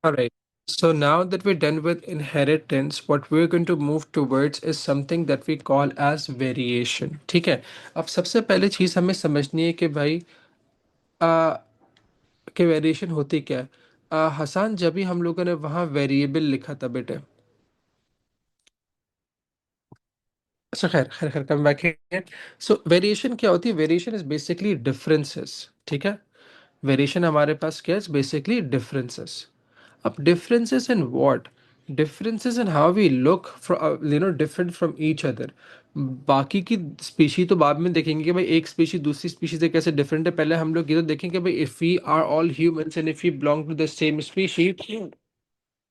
All right. So now that we're done with inheritance, what we're going to move towards is something that we call as variation. ठीक है. अब सबसे पहले चीज हमें समझनी है कि भाई आ, कि वेरिएशन होती क्या है. हसन, जब भी हम लोगों ने वहाँ वेरिएबल लिखा था बेटे. अच्छा, खैर खैर खैर, कम बैक. सो वेरिएशन क्या होती है? Variation is basically differences. ठीक है. वेरिएशन हमारे पास क्या है? Basically differences. अब differences in what? Differences in how we look from, different from each other. बाकी की स्पीशी तो बाद में देखेंगे कि भाई एक स्पीशी दूसरी स्पीशी से कैसे डिफरेंट है. पहले हम लोग ये तो देखेंगे भाई, if we are all humans and if we belong to the same species,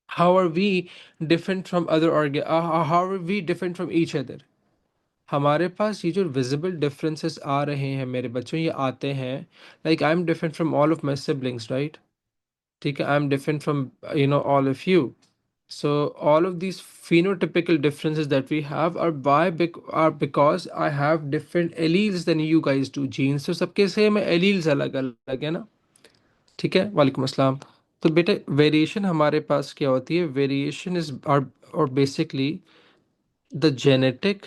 how are we different from other organ, how are we different from each other. हमारे पास ये जो विजिबल डिफरेंसेस आ रहे हैं मेरे बच्चों, ये आते हैं like I am different from all of my siblings, right. ठीक है. I am different from all of you. So all of these phenotypical differences that we have are because I have different alleles than you guys do. Genes तो सबके same है, alleles अलग अलग है ना. ठीक है. वालेकुम अस्सलाम. तो बेटे वेरिएशन हमारे पास क्या होती है? वेरिएशन इज और बेसिकली द जेनेटिक,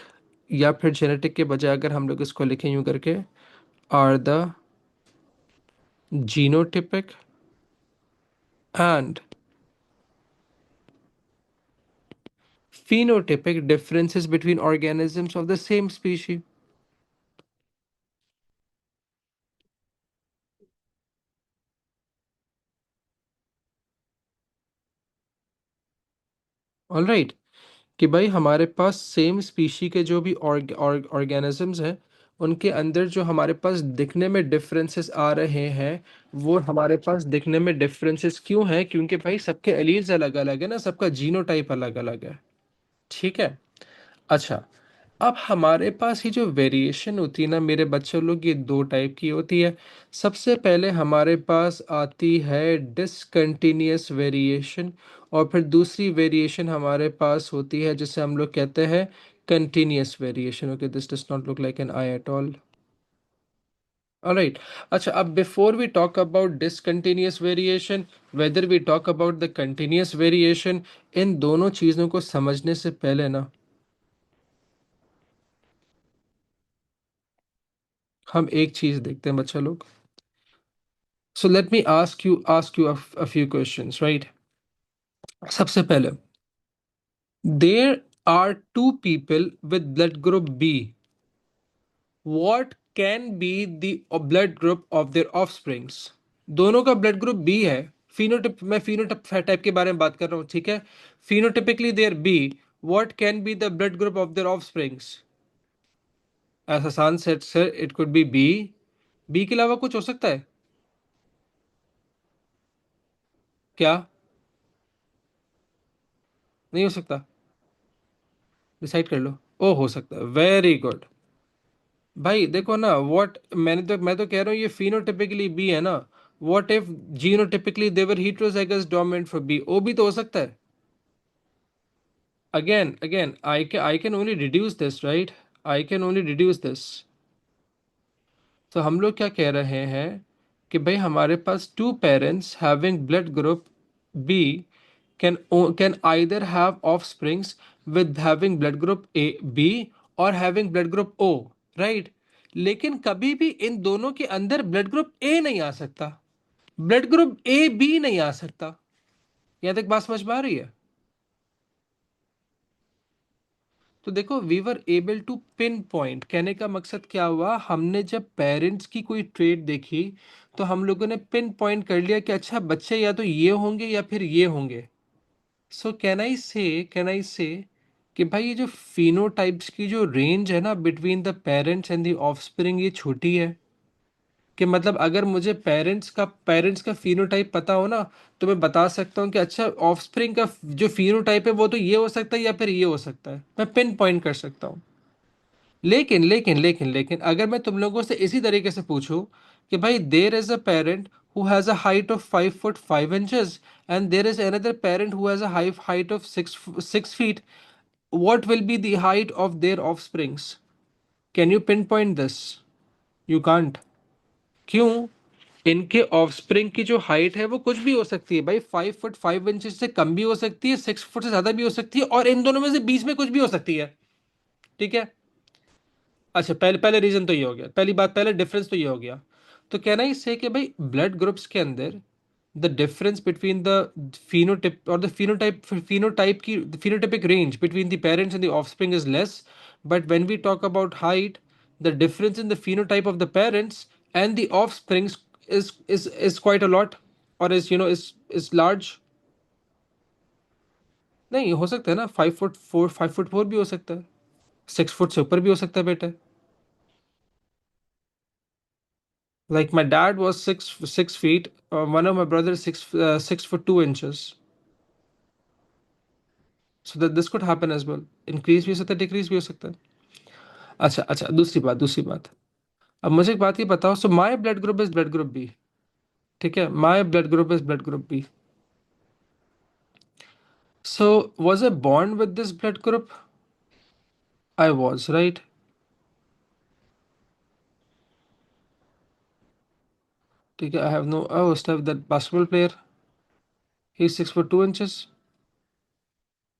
या फिर जेनेटिक के बजाय अगर हम लोग इसको लिखें यूं करके, are the genotypic and phenotypic differences between organisms of the same species. All right. कि भाई हमारे पास सेम स्पीशी के जो भी ऑर्गेनिजम्स हैं, उनके अंदर जो हमारे पास दिखने में डिफरेंसेस आ रहे हैं, वो हमारे पास दिखने में डिफरेंसेस क्यों हैं? क्योंकि भाई सबके एलील्स अलग अलग है ना, सबका जीनोटाइप अलग अलग है. ठीक है. अच्छा. अब हमारे पास ही जो वेरिएशन होती है ना मेरे बच्चों लोग, ये दो टाइप की होती है. सबसे पहले हमारे पास आती है डिसकंटिन्यूअस वेरिएशन, और फिर दूसरी वेरिएशन हमारे पास होती है जिसे हम लोग कहते हैं continuous variation. Okay, this does not look like an I at all. Alright. अच्छा, अब before we talk about discontinuous variation, whether we talk about the continuous variation, इन दोनों चीज़ों को समझने से पहले ना हम एक चीज़ देखते हैं बच्चा लोग. So let me ask you a few questions, right? सबसे पहले, there are two people with blood group B. What can be the blood group of their offsprings? दोनों का ब्लड ग्रुप बी है. फिनोटिप, मैं फिनोटाइप टाइप के बारे में बात कर रहा हूँ. ठीक है. Phenotypically they are B. What can be the blood group of their offsprings? As Hasan said sir, it could be B. B के अलावा कुछ हो सकता है क्या? नहीं हो सकता. डिसाइड कर लो. ओ, हो सकता है. Very good. भाई देखो ना, व्हाट मैं तो कह रहा हूँ ये फिनोटिपिकली बी है ना. What if genotypically they're heterozygous dominant for B? ओ भी तो हो सकता है. Again again, I can only reduce this, right. I can only reduce this. तो हम लोग क्या कह रहे हैं कि भाई हमारे पास two parents having blood group B can either have offsprings with having blood group A B or having blood group O, right. लेकिन कभी भी इन दोनों के अंदर ब्लड ग्रुप ए नहीं आ सकता, ब्लड ग्रुप ए बी नहीं आ सकता. यहां तक बात समझ में आ रही है? तो देखो, we were able to pinpoint. कहने का मकसद क्या हुआ, हमने जब पेरेंट्स की कोई ट्रेड देखी तो हम लोगों ने पिन पॉइंट कर लिया कि अच्छा बच्चे या तो ये होंगे या फिर ये होंगे. सो कैन आई से कि भाई ये जो फिनोटाइप्स की जो रेंज है ना between the parents and the offspring, ये छोटी है. कि मतलब अगर मुझे पेरेंट्स का फिनोटाइप पता हो ना, तो मैं बता सकता हूँ कि अच्छा ऑफस्प्रिंग का जो फिनोटाइप है वो तो ये हो सकता है या फिर ये हो सकता है, मैं पिन पॉइंट कर सकता हूँ. लेकिन अगर मैं तुम लोगों से इसी तरीके से पूछूं कि भाई there is a parent who has a height of 5 foot 5 inches and there is another parent who has a height of 6 feet, what will be the height of their offsprings? Can you pinpoint this? You can't. क्यों? इनके offspring की जो height है वो कुछ भी हो सकती है भाई, 5 फुट 5 इंचेस से कम भी हो सकती है, 6 फुट से ज्यादा भी हो सकती है, और इन दोनों में से बीच में कुछ भी हो सकती है। ठीक है। अच्छा, पहले पहले रीजन तो ये हो गया, पहली बात, पहले डिफरेंस तो ये हो गया। तो कहना इससे कि भाई ब्लड ग्रुप्स के अंदर the difference between the phenotype और द phenotype की phenotypic range between the parents and the offspring is less, but when we talk about height, the difference in the phenotype of the parents and the offspring is quite a lot, or is large. नहीं हो सकता है ना, 5 foot 4, 5 foot 4 भी हो सकता है, 6 foot से ऊपर भी हो सकता है बेटा। Like my dad was 6 feet. One of my brothers 6 foot 2 inches. So that this could happen as well. Increase भी हो सकता है, डिक्रीज भी हो सकता है। अच्छा अच्छा, दूसरी बात। अब मुझे एक बात ये बताओ, so my blood group is blood group B. ठीक है, my blood group is blood group B. So was I born with this blood group? I was right. ठीक है, I have no, oh Steph that basketball player, he is 6 foot 2 inches.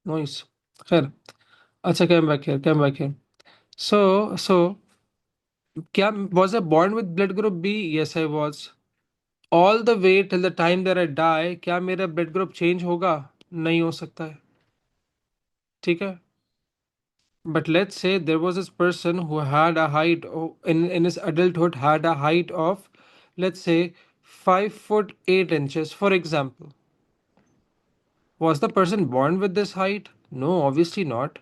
Noise. खैर। अच्छा, came back here. So क्या was I born with blood group B? Yes I was. All the way till the time that I die, क्या मेरा blood group change होगा? नहीं हो सकता है। ठीक है। But let's say there was this person who had a height in his adulthood had a height of, let's say, 5 foot 8 inches, for example. Was the person born with this height? No, obviously not.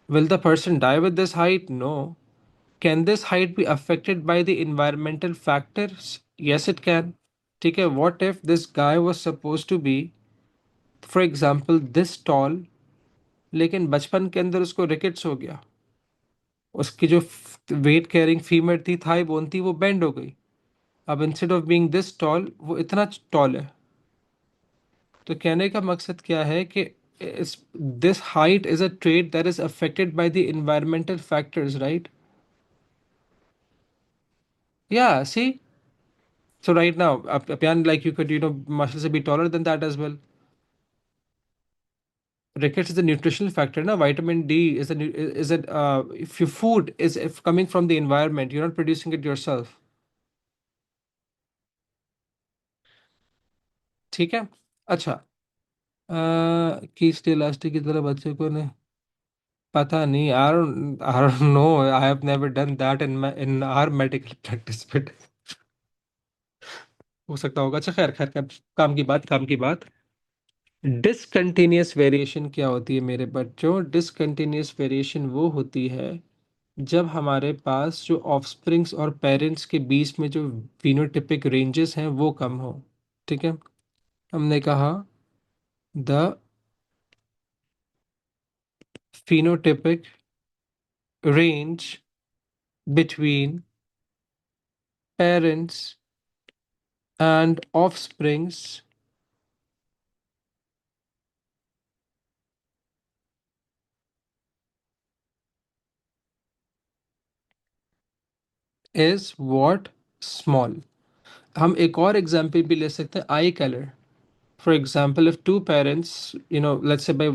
Will the person die with this height? No. Can this height be affected by the environmental factors? Yes, it can. ठीक है, what if this guy was supposed to be, for example, this tall, लेकिन बचपन के अंदर उसको rickets हो गया, उसकी जो वेट कैरिंग फीमेल थी, थाई बोन थी, वो बेंड हो गई। अब instead of being this tall वो इतना टॉल है। तो कहने का मकसद क्या है कि इस this height is a trait that is affected by the environmental factors, right? या सी, so right now Apyan, like you could muscles be taller than that as well. Rickets is a nutritional factor. Na vitamin D is is it if your food is if coming from the environment, you're not producing it yourself. ठीक है। अच्छा, किस elastic की तरह बच्चे को ने, पता नहीं, I don't know, I have never done that in our medical practice, but हो सकता होगा। अच्छा, खैर खैर खैर, काम की बात। डिसकंटिन्यूअस वेरिएशन क्या होती है मेरे बच्चों? डिसकंटिन्यूअस वेरिएशन वो होती है जब हमारे पास जो ऑफस्प्रिंग्स और पेरेंट्स के बीच में जो फिनोटिपिक रेंजेस हैं वो कम हो। ठीक है। हमने कहा the phenotypic range between parents and offsprings is what? Small. हम एक और एग्जाम्पल भी ले सकते हैं, आई colour. For example, if two parents, let's say by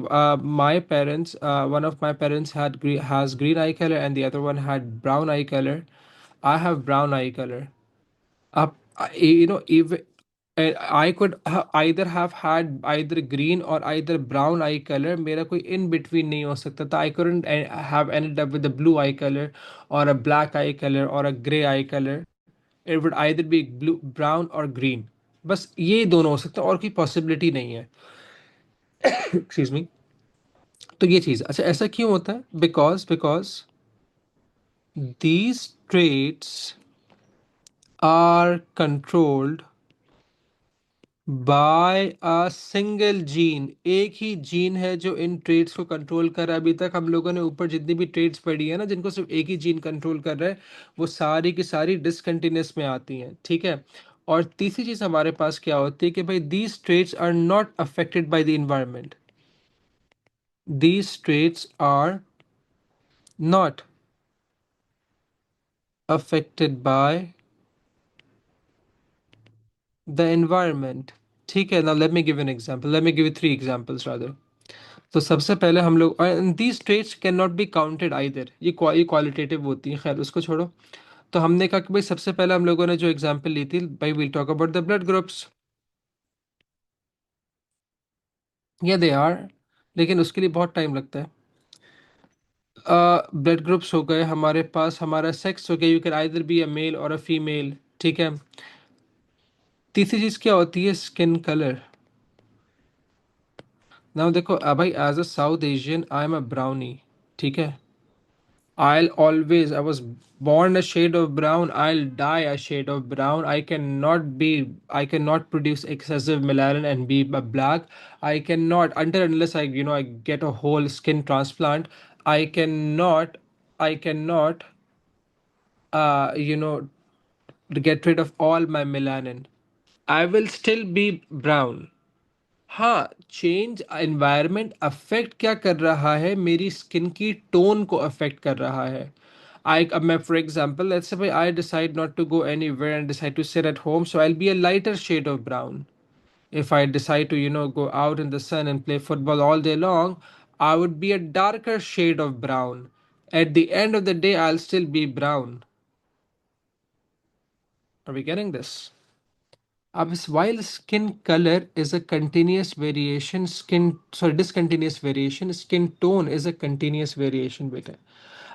my parents, one of my parents has green eye color and the other one had brown eye color. I have brown eye color. Up, even I could either have had either green or either brown eye color. मेरा कोई in between नहीं हो सकता था. I couldn't have ended up with a blue eye color or a black eye color or a gray eye color. It would either be blue, brown or green. बस ये दोनों हो सकते हैं, और कोई पॉसिबिलिटी नहीं है। Excuse me. तो ये चीज़, अच्छा ऐसा क्यों होता है? Because these traits are controlled by a single gene. एक ही जीन है जो इन ट्रेड्स को कंट्रोल कर रहा है। अभी तक हम लोगों ने ऊपर जितनी भी ट्रेड्स पढ़ी है ना, जिनको सिर्फ एक ही जीन कंट्रोल कर रहा है, वो सारी की सारी डिसकंटिन्यूस में आती हैं। ठीक है। और तीसरी चीज हमारे पास क्या होती है कि भाई these traits are not affected by the environment. These traits are not affected by the environment. ठीक है, now let me give an example, let me give you three examples rather. तो सबसे पहले हम लोग, these traits can not be counted either, ये qualitative होती है, खैर उसको छोड़ो। तो हमने कहा कि भाई सबसे पहले हम लोगों ने जो एग्जांपल ली थी, भाई will talk about the blood groups. ये दे आर, लेकिन उसके लिए बहुत टाइम लगता है। ब्लड ग्रुप्स हो गए हमारे पास, हमारा सेक्स हो गया, you can either be a male or a female. ठीक है। तीसरी चीज क्या होती है? Skin colour. नाउ देखो, भाई as a South Asian I am a brownie. ठीक है। I was born a shade of brown. I'll die a shade of brown. I cannot produce excessive melanin and be a black. I cannot, until unless I get a whole skin transplant, I cannot, I cannot, you know, get rid of all my melanin. I will still be brown. हाँ, change environment affect क्या कर रहा है, मेरी skin की tone को affect कर रहा है। आई अब मैं फॉर एग्जांपल लेट्स से भाई I decide not to go anywhere and decide to sit at home, so I will be a lighter shade of brown. If I decide to go out in the sun and play football all day long, I would be a darker shade of brown. At the end of the day, I'll still be brown. Are we getting this? While skin color is a continuous variation, discontinuous variation, skin tone is a continuous variation बेटा।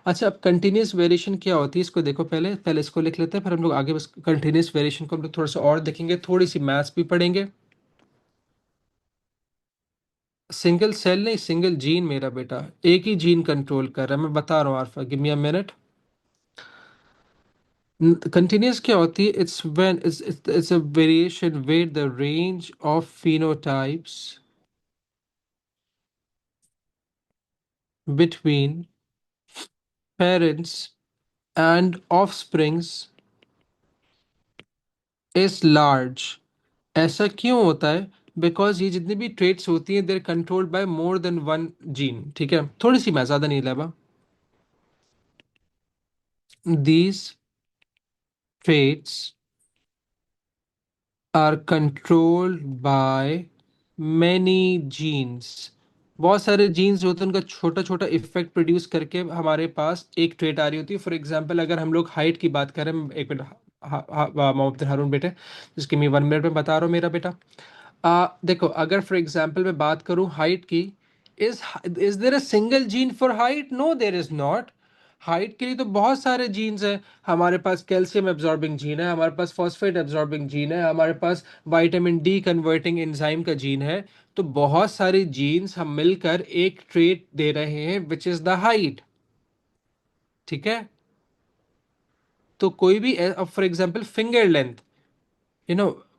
अच्छा, अब continuous variation क्या होती है इसको देखो, पहले पहले इसको लिख लेते हैं, फिर हम लोग आगे बस कंटिन्यूस वेरिएशन को हम लोग थोड़ा सा और देखेंगे, थोड़ी सी मैथ्स भी पढ़ेंगे। सिंगल सेल नहीं, सिंगल जीन मेरा बेटा, एक ही जीन कंट्रोल कर रहा है, मैं बता रहा हूँ Arfa, give me a minute. Continuous क्या होती है? It's a variation where the range of phenotypes between parents and offsprings is large। ऐसा क्यों होता है? बिकॉज ये जितनी भी ट्रेट्स होती हैं, they're controlled by more than one gene. ठीक है, थोड़ी सी मैं ज्यादा नहीं लेवा। These traits are controlled by many genes. बहुत सारे जीन्स जो होते हैं, उनका छोटा छोटा इफेक्ट प्रोड्यूस करके हमारे पास एक ट्रेट आ रही होती है। फॉर एग्जांपल अगर हम लोग हाइट की बात करें, एक मिनट, मोहम्मद हारून बेटे, जिसकी मैं 1 मिनट में बता रहा हूँ मेरा बेटा। देखो, अगर फॉर एग्जांपल मैं बात करूं हाइट की, is is there a single gene for height? No, there is not. Height के लिए तो बहुत सारे जीन्स हैं। हमारे पास कैल्शियम एब्जॉर्बिंग जीन है, हमारे पास फॉस्फेट एब्जॉर्बिंग जीन है, हमारे पास विटामिन डी कन्वर्टिंग एंजाइम का जीन है। तो बहुत सारे जीन्स हम मिलकर एक ट्रेट दे रहे हैं विच इज द हाइट। ठीक है। तो कोई भी, अब फॉर एग्जांपल फिंगर लेंथ,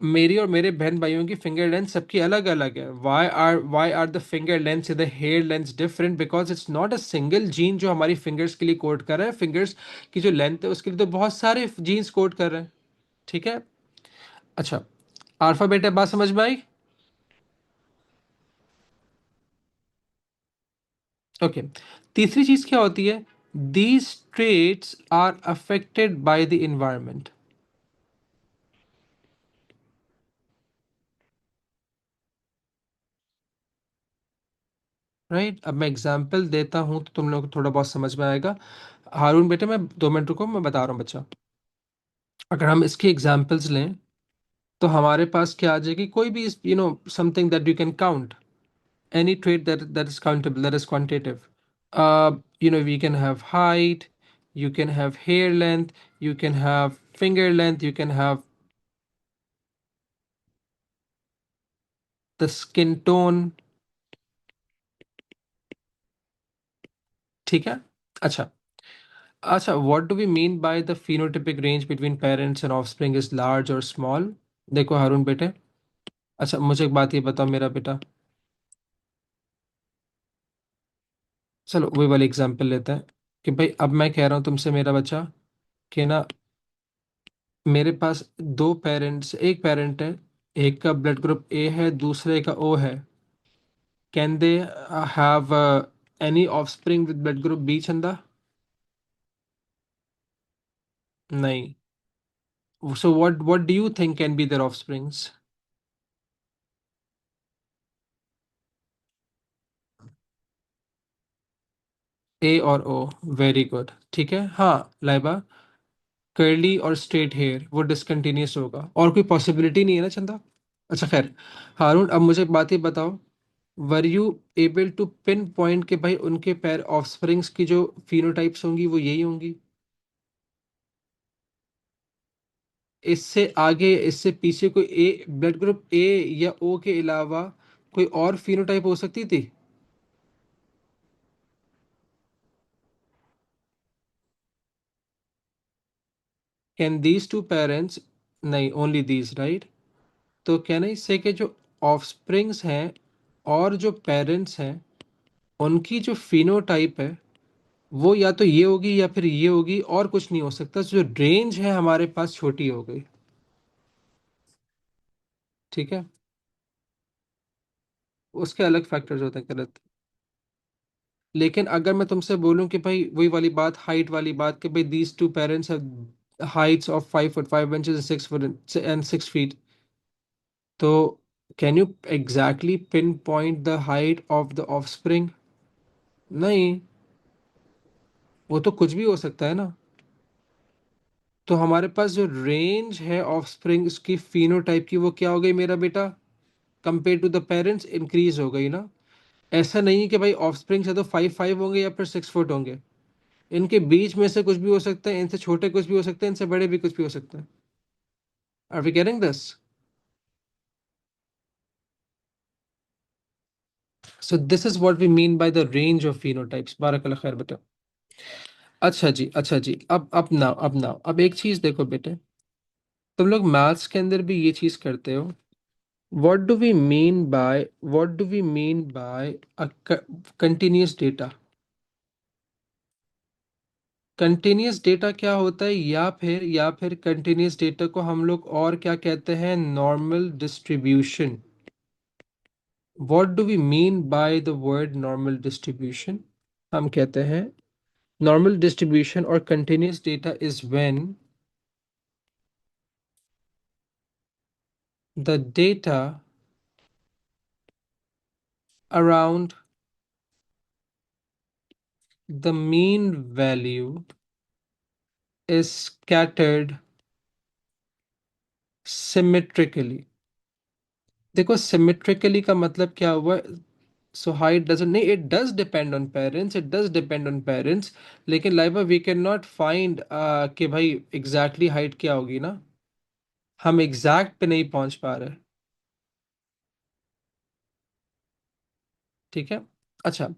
मेरी और मेरे बहन भाइयों की फिंगर लेंथ सबकी अलग अलग है। Why are the finger length the hair length different? Because it's not a single gene जो हमारी फिंगर्स के लिए कोड कर रहा है। फिंगर्स की जो लेंथ है उसके लिए तो बहुत सारे जीन्स कोड कर रहे हैं। ठीक है। अच्छा, अल्फाबेट है, बात समझ में आई? ओके। तीसरी चीज क्या होती है? These traits are affected by the environment. Right, अब मैं एग्जाम्पल देता हूं तो तुम लोग को थोड़ा बहुत समझ में आएगा। हारून बेटे, मैं 2 मिनट रुको, मैं बता रहा हूँ बच्चा। अगर हम इसके एग्जाम्पल्स लें, तो हमारे पास क्या आ जाएगी? कोई भी something that you can count, any trait that is countable, that is quantitative. We can have height, you can have hair length, you can have finger length, you can have the skin tone। ठीक है। अच्छा, अच्छा, what do we mean by the phenotypic range between parents and offspring is large or small? देखो हारून बेटे, अच्छा मुझे एक बात ये बताओ मेरा बेटा, चलो वही वाली एग्जांपल लेते हैं कि भाई अब मैं कह रहा हूँ तुमसे मेरा बच्चा, कि ना, मेरे पास दो पेरेंट्स, एक पेरेंट है, एक का ब्लड ग्रुप ए है, दूसरे का ओ है। Can they have any offspring with blood group B, Chanda? नहीं। So what do you think can be their offsprings? ए और ओ, वेरी गुड, ठीक है। हाँ लाइबा, कर्ली और स्ट्रेट हेयर वो डिसकंटिन्यूस होगा, और कोई पॉसिबिलिटी नहीं है ना चंदा। अच्छा खैर, हारून अब मुझे एक बात ही बताओ, were you able to pinpoint के भाई उनके पैर ऑफस्प्रिंग्स की जो फिनोटाइप्स होंगी वो यही होंगी? इससे आगे इससे पीछे कोई ए ब्लड ग्रुप ए या ओ के अलावा कोई और फिनोटाइप हो सकती थी? कैन दीज टू पेरेंट्स, नहीं ओनली दीज राइट, तो कैन आई से कि जो ऑफस्प्रिंग्स हैं और जो पेरेंट्स हैं उनकी जो फिनोटाइप है वो या तो ये होगी या फिर ये होगी, और कुछ नहीं हो सकता, जो रेंज है हमारे पास छोटी हो गई, ठीक है। उसके अलग फैक्टर्स होते हैं गलत। लेकिन अगर मैं तुमसे बोलूं कि भाई वही वाली बात, हाइट वाली बात, कि भाई these two parents have heights of 5 foot 5 inches, 6 foot and 6 feet, तो can you exactly pinpoint the height of the offspring? नहीं, वो तो कुछ भी हो सकता है ना। तो हमारे पास जो रेंज है ऑफस्प्रिंग उसकी फिनोटाइप की वो क्या हो गई मेरा बेटा, compare to the parents increase हो गई ना। ऐसा नहीं है कि भाई ऑफस्प्रिंग है तो 5 5 होंगे या फिर 6 फुट होंगे, इनके बीच में से कुछ भी हो सकता है, इनसे छोटे कुछ भी हो सकते हैं, इनसे बड़े भी कुछ भी हो सकते हैं। Are we getting this? So this is what we mean by the range of phenotypes. Barak खैर बेटा। अच्छा जी, अच्छा जी, अब एक चीज देखो बेटे, तुम लोग मैथ्स के अंदर भी ये चीज करते हो। What do we mean by a continuous data? Continuous data क्या होता है, या फिर कंटिन्यूअस डेटा को हम लोग और क्या कहते हैं, normal distribution. What do we mean by the word normal distribution? हम कहते हैं नॉर्मल डिस्ट्रीब्यूशन और continuous data is when the data around the mean value is scattered symmetrically। देखो सिमेट्रिकली का मतलब क्या हुआ? सो हाइट डजंट, नहीं it does depend on parents, लेकिन लाइबा वी कैन नॉट फाइंड कि भाई एग्जैक्टली हाइट क्या होगी ना, हम एग्जैक्ट पे नहीं पहुंच पा रहे, ठीक है। अच्छा,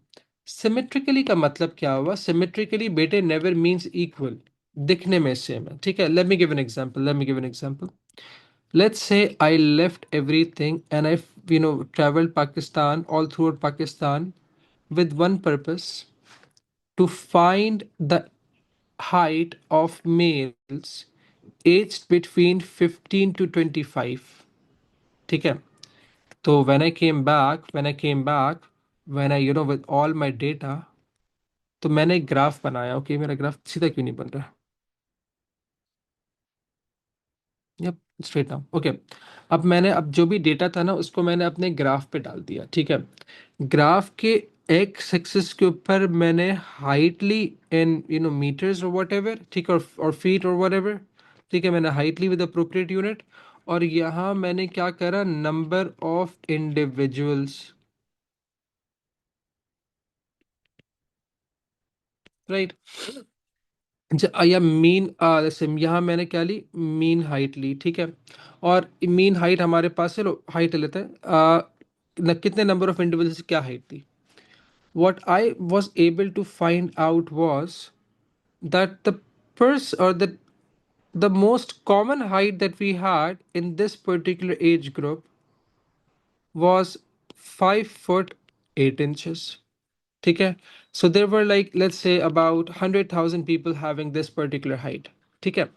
सिमेट्रिकली का मतलब क्या हुआ? सिमेट्रिकली बेटे नेवर मींस इक्वल, दिखने में सेम है, ठीक है। Late me give an example. Let's say I left everything and I traveled Pakistan, all throughout Pakistan, with one purpose, to find the height of males aged between 15 to 25, ठीक है। तो when I with all my data, तो मैंने एक graph बनाया। Okay, मेरा graph सीधा क्यों नहीं बन रहा? Yup, straight now, okay. अब जो भी डेटा था ना उसको मैंने अपने ग्राफ पे डाल दिया, ठीक है। ग्राफ के एक्स एक्सिस के ऊपर मैंने हाइटली इन मीटर्स और वट एवर, ठीक है, और फीट और वट एवर, ठीक है, मैंने हाइटली विद अप्रोप्रिएट यूनिट, और यहाँ मैंने क्या करा, नंबर ऑफ इंडिविजुअल्स, राइट। या मीन, जैसे यहाँ मैंने क्या ली, मीन हाइट ली, ठीक है। और मीन हाइट हमारे पास है, लो हाइट लेते हैं, कितने नंबर ऑफ इंडिविजुअल्स क्या हाइट थी। what I was able to find out was that the most common height that we had in this particular age group was 5 foot 8 inches, ठीक है। So there were, like, let's say about 100,000 people having this particular height, ठीक है।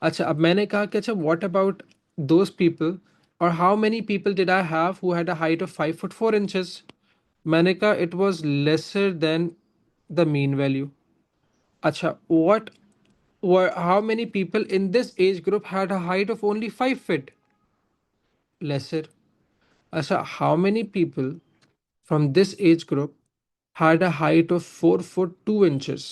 अच्छा, अब मैंने कहा कि अच्छा what about those people, or how many people did I have who had a height of 5 foot 4 inches? मैंने कहा it was lesser than the mean value। अच्छा, what how many people in this age group had a height of only 5 feet? Lesser. Asa, how many people from this age group had a height of 4 foot 2 inches?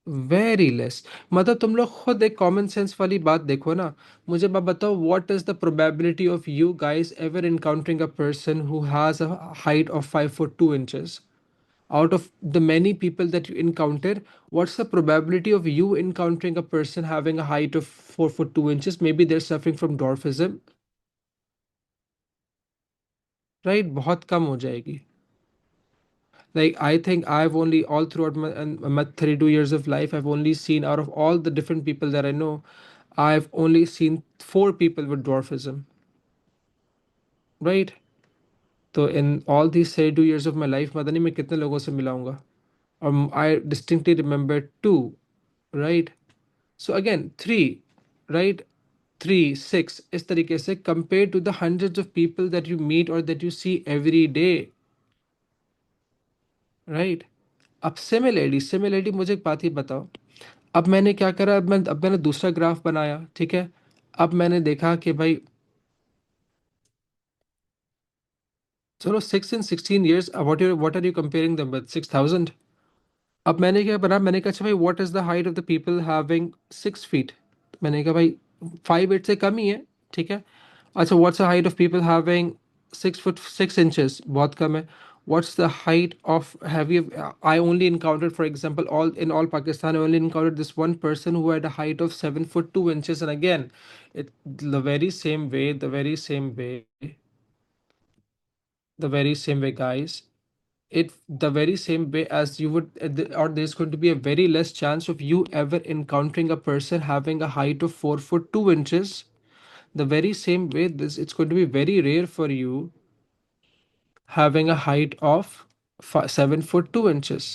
Very less. मतलब तुम लोग खुद एक common sense वाली बात देखो ना. मुझे बात बताओ, what is the probability of you guys ever encountering a person who has a height of 5 foot 2 inches? Out of the many people that you encounter, what's the probability of you encountering a person having a height of 4 foot 2 inches? Maybe they're suffering from dwarfism, right? बहुत कम हो जाएगी. Like, I think I've only, all throughout my 32 years of life, I've only seen, out of all the different people that I know, I've only seen 4 people with dwarfism, right? So in all these 32 years of my life, पता नहीं मैं कितने लोगों से मिला हूँगा. I distinctly remember 2, right? So again, 3, right? 3, 6, इस तरीके से compared to the hundreds of people that you meet or that you see every day, right? अब सिमिलरिटी मुझे एक बात ही बताओ. अब मैंने क्या करा, अब मैंने दूसरा ग्राफ बनाया, ठीक है. अब मैंने देखा कि भाई चलो 6 and 16 years, what are you comparing them with? 6,000. अब मैंने क्या बना, मैंने कहा अच्छा भाई, what is the height of the people having 6 feet? मैंने कहा भाई 5'8" से कम ही है, ठीक है. अच्छा, what's the height of people having 6 foot 6 inches? बहुत कम है. What's the height of, have you, I only encountered, for example, all Pakistan, I only encountered this one person who had a height of 7 foot 2 inches. And again, it the very same way, guys, it the very same way as you would, or there's going to be a very less chance of you ever encountering a person having a height of 4 foot 2 inches. The very same way, this it's going to be very rare for you having a height of 7 foot 2 inches.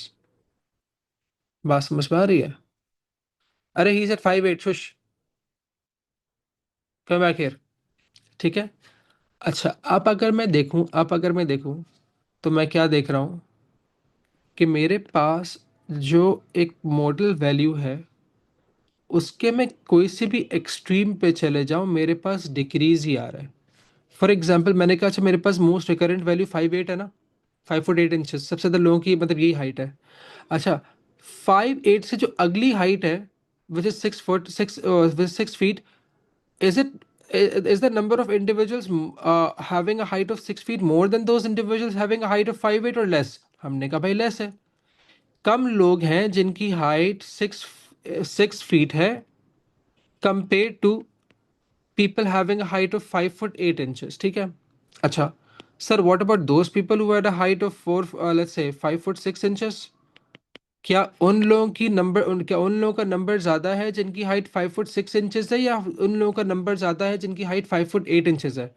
बात समझ में आ रही है? अरे he said 5'8", shush, come back here. ठीक है. अच्छा, अब अगर मैं देखूं तो मैं क्या देख रहा हूं कि मेरे पास जो एक मॉडल वैल्यू है, उसके में कोई से भी एक्सट्रीम पे चले जाऊं, मेरे पास डिक्रीज ही आ रहा है. फॉर एग्जाम्पल, मैंने कहा अच्छा मेरे पास मोस्ट रिकरेंट वैल्यू 5'8" है ना. 5 foot 8 inches सबसे ज्यादा लोगों की मतलब यही हाइट है. अच्छा, 5'8" से जो अगली हाइट है, which is 6 feet, is it is the number of individuals having a height of 6 feet more than those individuals having a height of 5'8" or less? हमने कहा भाई लेस है. कम लोग हैं जिनकी हाइट 6 feet है compare to people having a height of 5 foot 8 inches. ठीक है. अच्छा, sir what about those people who had a height of 4, let's say 5 foot 6 inches? क्या उन लोगों का नंबर ज्यादा है जिनकी हाइट 5 foot 6 inches है, या उन लोगों का नंबर ज्यादा है जिनकी हाइट 5 foot 8 inches है?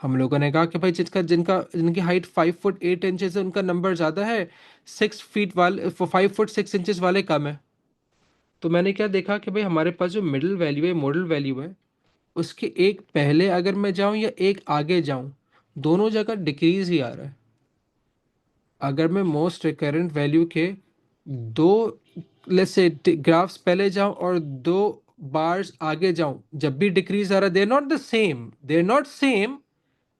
हम लोगों ने कहा कि भाई जिसका जिनका जिनकी हाइट 5 foot 8 inches है उनका नंबर ज्यादा है. 6 feet वाले, 5 foot 6 inches वाले कम है. तो मैंने क्या देखा कि भाई हमारे पास जो मिडिल वैल्यू है, मॉडल वैल्यू है, उसके एक पहले अगर मैं जाऊं या एक आगे जाऊं, दोनों जगह डिक्रीज ही आ रहा है. अगर मैं मोस्ट रिकरेंट वैल्यू के दो, लेट्स से, ग्राफ्स पहले जाऊं और दो बार्स आगे जाऊं, जब भी डिक्रीज आ रहा है. दे आर नॉट सेम,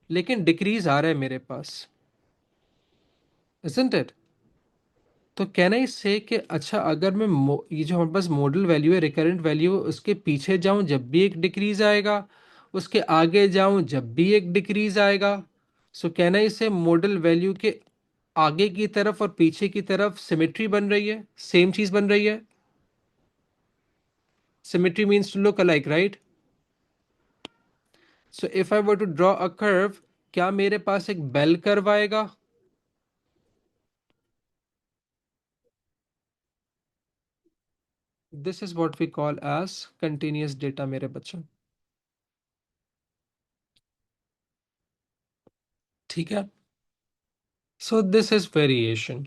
लेकिन डिक्रीज आ रहा है मेरे पास. Isn't it? तो कहना ही से कि अच्छा, अगर मैं ये जो हमारे पास मॉडल वैल्यू है, रिकरेंट वैल्यू है, उसके पीछे जाऊं जब भी एक डिक्रीज आएगा, उसके आगे जाऊं जब भी एक डिक्रीज आएगा. सो कहना ही से मॉडल वैल्यू के आगे की तरफ और पीछे की तरफ सिमेट्री बन रही है, सेम चीज बन रही है. Symmetry means to look alike, right? So if I were to draw a curve, क्या मेरे पास एक बेल कर्व आएगा? This is what we call as continuous data मेरे बच्चों. ठीक है. So this is variation.